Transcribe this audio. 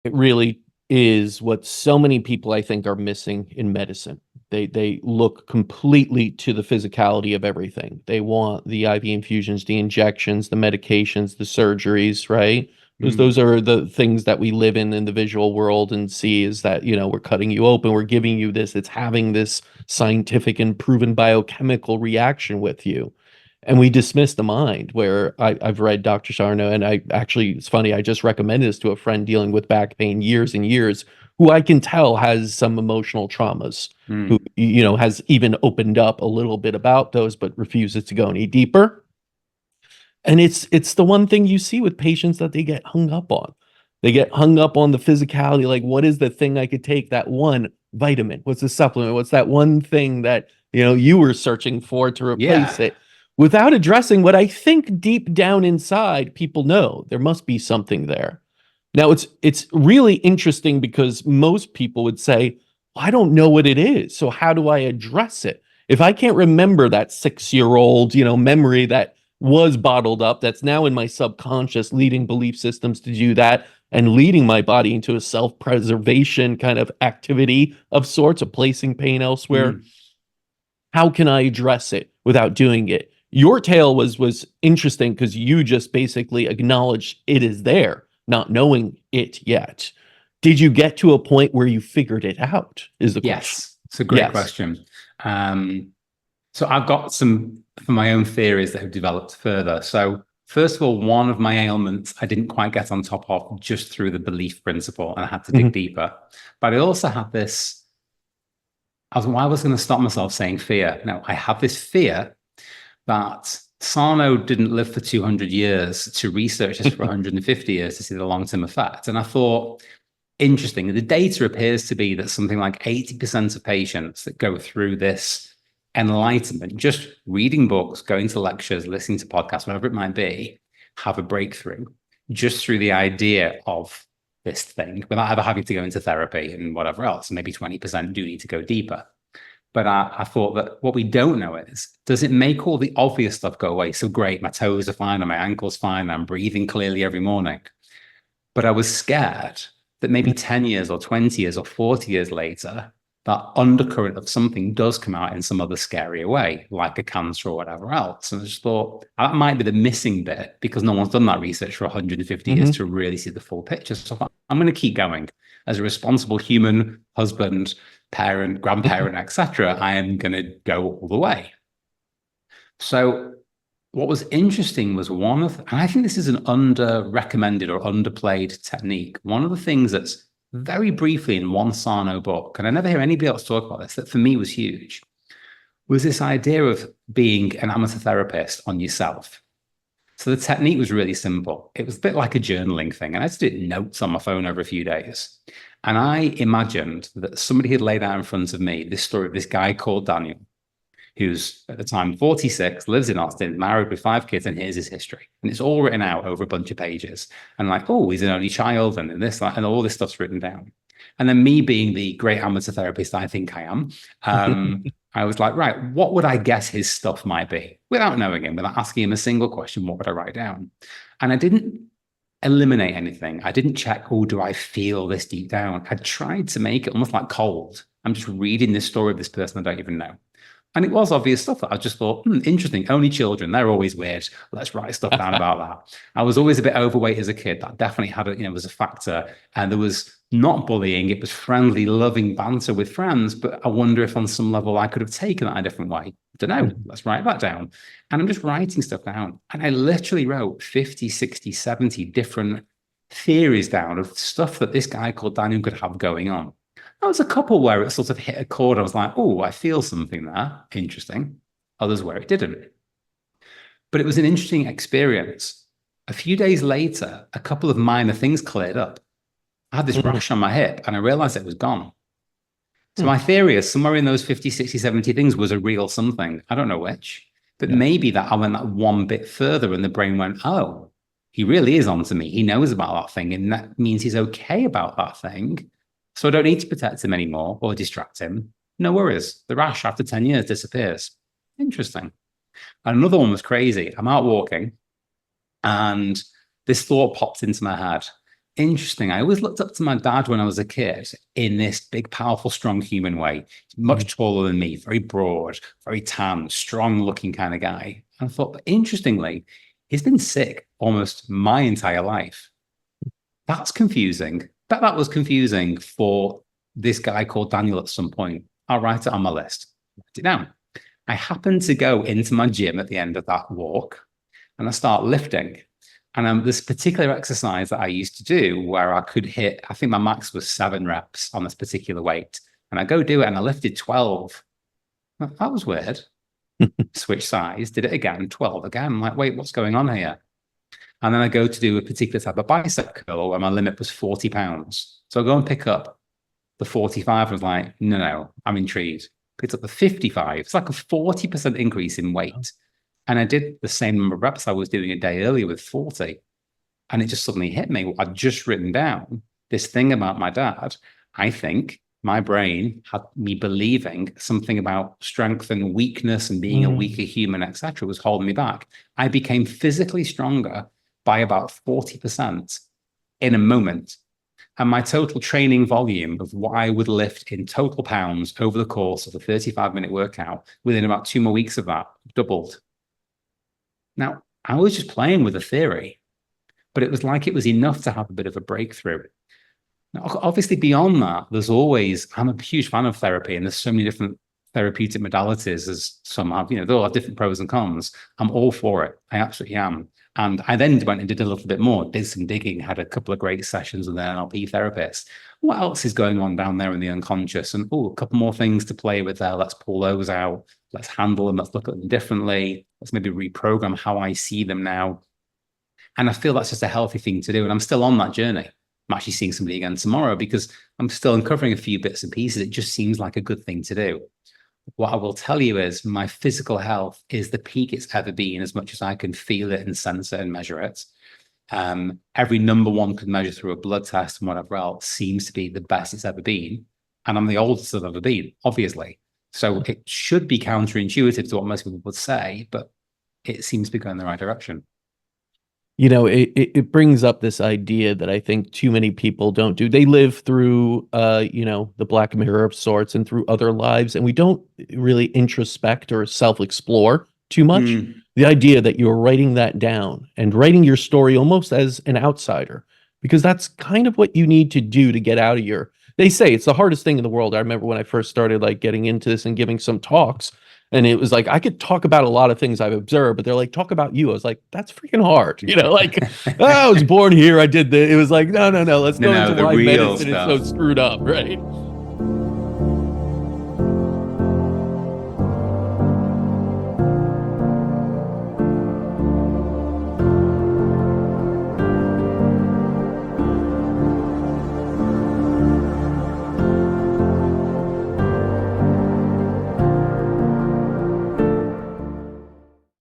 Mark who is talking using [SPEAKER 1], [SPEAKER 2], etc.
[SPEAKER 1] It really is what so many people I think are missing in medicine. They look completely to the physicality of everything. They want the IV infusions, the injections, the medications, the surgeries, right? Because those
[SPEAKER 2] Mm.
[SPEAKER 1] are the things that we live in the visual world and see is that, we're cutting you open, we're giving you this, it's having this scientific and proven biochemical reaction with you. And we dismiss the mind, where I've read Dr. Sarno, and it's funny, I just recommended this to a friend dealing with back pain years and years, who I can tell has some emotional traumas, who,
[SPEAKER 2] Mm.
[SPEAKER 1] has even opened up a little bit about those, but refuses to go any deeper. And it's the one thing you see with patients that they get hung up on. They get hung up on the physicality, like what is the thing I could take, that one vitamin? What's the supplement? What's that one thing that, you were searching for to replace
[SPEAKER 2] Yeah.
[SPEAKER 1] it? Without addressing what I think deep down inside people know there must be something there. Now it's really interesting because most people would say, "Well, I don't know what it is. So how do I address it? If I can't remember that 6-year old, memory that was bottled up, that's now in my subconscious, leading belief systems to do that and leading my body into a self-preservation kind of activity of sorts of placing pain elsewhere,
[SPEAKER 2] Mm.
[SPEAKER 1] how can I address it without doing it?" Your tale was interesting because you just basically acknowledged it is there, not knowing it yet. Did you get to a point where you figured it out? Is the question.
[SPEAKER 2] Yes. It's a great
[SPEAKER 1] Yes.
[SPEAKER 2] question. Um, so I've got some for my own theories that have developed further. So first of all, one of my ailments I didn't quite get on top of just through the belief principle, and I had to dig
[SPEAKER 1] Mhm.
[SPEAKER 2] deeper. But I also had this. I was going to stop myself saying fear. No, I have this fear that Sarno didn't live for 200 years to research this for 150 years to see the long-term effect. And I thought, interesting. The data appears to be that something like 80% of patients that go through this enlightenment, just reading books, going to lectures, listening to podcasts, whatever it might be, have a breakthrough just through the idea of this thing without ever having to go into therapy and whatever else. And maybe 20% do need to go deeper. But I thought that what we don't know is, does it make all the obvious stuff go away? So great, my toes are fine and my ankle's fine. I'm breathing clearly every morning. But I was scared that maybe 10 years or 20 years or 40 years later, that undercurrent of something does come out in some other scarier way, like a cancer or whatever else. And I just thought that might be the missing bit because no one's done that research for 150 years
[SPEAKER 1] Mhm.
[SPEAKER 2] to really see the full picture. So I'm going to keep going. As a responsible human, husband, parent, grandparent, etc., I am going to go all the way. So what was interesting was and I think this is an under recommended or underplayed technique. One of the things that's very briefly in one Sarno book, and I never hear anybody else talk about this, that for me was huge, was this idea of being an amateur therapist on yourself. So the technique was really simple. It was a bit like a journaling thing. And I just did notes on my phone over a few days. And I imagined that somebody had laid out in front of me this story of this guy called Daniel, who's at the time 46, lives in Austin, married with 5 kids, and here's his history. And it's all written out over a bunch of pages. And like, oh, he's an only child, and this, that, and all this stuff's written down. And then me being the great amateur therapist I think I am, I was like, right, what would I guess his stuff might be? Without knowing him, without asking him a single question, what would I write down? And I didn't eliminate anything. I didn't check, oh, do I feel this deep down? I tried to make it almost like cold. I'm just reading this story of this person I don't even know. And it was obvious stuff that I just thought, interesting. Only children, they're always weird. Let's write stuff down about that. I was always a bit overweight as a kid. That definitely was a factor. And there was not bullying. It was friendly, loving banter with friends. But I wonder if on some level I could have taken that a different way. I don't know. Let's write that down. And I'm just writing stuff down. And I literally wrote 50, 60, 70 different theories down of stuff that this guy called Daniel could have going on. There was a couple where it sort of hit a chord. I was like, oh, I feel something there. Interesting. Others where it didn't. But it was an interesting experience. A few days later, a couple of minor things cleared up. I had this rash on my hip and I realized it was gone. So my theory is somewhere in those 50, 60, 70 things was a real something. I don't know which, but
[SPEAKER 1] Yeah.
[SPEAKER 2] maybe that I went that one bit further and the brain went, oh, he really is onto me. He knows about that thing. And that means he's okay about that thing. So I don't need to protect him anymore or distract him. No worries. The rash after 10 years disappears. Interesting. And another one was crazy. I'm out walking and this thought popped into my head. interesting. I always looked up to my dad when I was a kid in this big, powerful, strong human way. Much taller than me, very broad, very tan, strong looking kind of guy. And I thought, but interestingly, he's been sick almost my entire life. That's confusing. That was confusing for this guy called Daniel at some point. I'll write it on my list. Write it down. I happened to go into my gym at the end of that walk and I start lifting. And this particular exercise that I used to do where I could hit, I think my max was 7 reps on this particular weight. And I go do it and I lifted 12. That was weird. Switch size, did it again, 12 again. I'm like, wait, what's going on here? And then I go to do a particular type of bicep curl where my limit was 40 pounds. So I go and pick up the 45. I was like, no, I'm intrigued. Picked up the 55. It's like a 40% increase in weight. And I did the same number of reps I was doing a day earlier with 40. And it just suddenly hit me. I'd just written down this thing about my dad. I think my brain had me believing something about strength and weakness and being a weaker human, etc., was holding me back. I became physically stronger by about 40% in a moment. And my total training volume of what I would lift in total pounds over the course of a 35-minute workout within about 2 more weeks of that doubled. Now, I was just playing with a theory, but it was like it was enough to have a bit of a breakthrough. Now, obviously, beyond that, I'm a huge fan of therapy, and there's so many different therapeutic modalities as some have, they all have different pros and cons. I'm all for it. I absolutely am. And I then went and did a little bit more, did some digging, had a couple of great sessions with an NLP therapist. What else is going on down there in the unconscious? And a couple more things to play with there. Let's pull those out. Let's handle them. Let's look at them differently. Let's maybe reprogram how I see them now. And I feel that's just a healthy thing to do. And I'm still on that journey. I'm actually seeing somebody again tomorrow because I'm still uncovering a few bits and pieces. It just seems like a good thing to do. What I will tell you is my physical health is the peak it's ever been, as much as I can feel it and sense it and measure it. Every number one could measure through a blood test and whatever else seems to be the best it's ever been. And I'm the oldest I've ever been, obviously. So it should be counterintuitive to what most people would say, but it seems to be going in the right direction.
[SPEAKER 1] It brings up this idea that I think too many people don't do. They live through, the Black Mirror of sorts and through other lives, and we don't really introspect or self-explore too much. The idea that you're writing that down and writing your story almost as an outsider, because that's kind of what you need to do to get out of they say it's the hardest thing in the world. I remember when I first started getting into this and giving some talks, and it was like, I could talk about a lot of things I've observed, but they're like, talk about you. I was like, that's freaking hard. I was born here. I did this. It was like, no. Let's go into why medicine is so screwed up, right?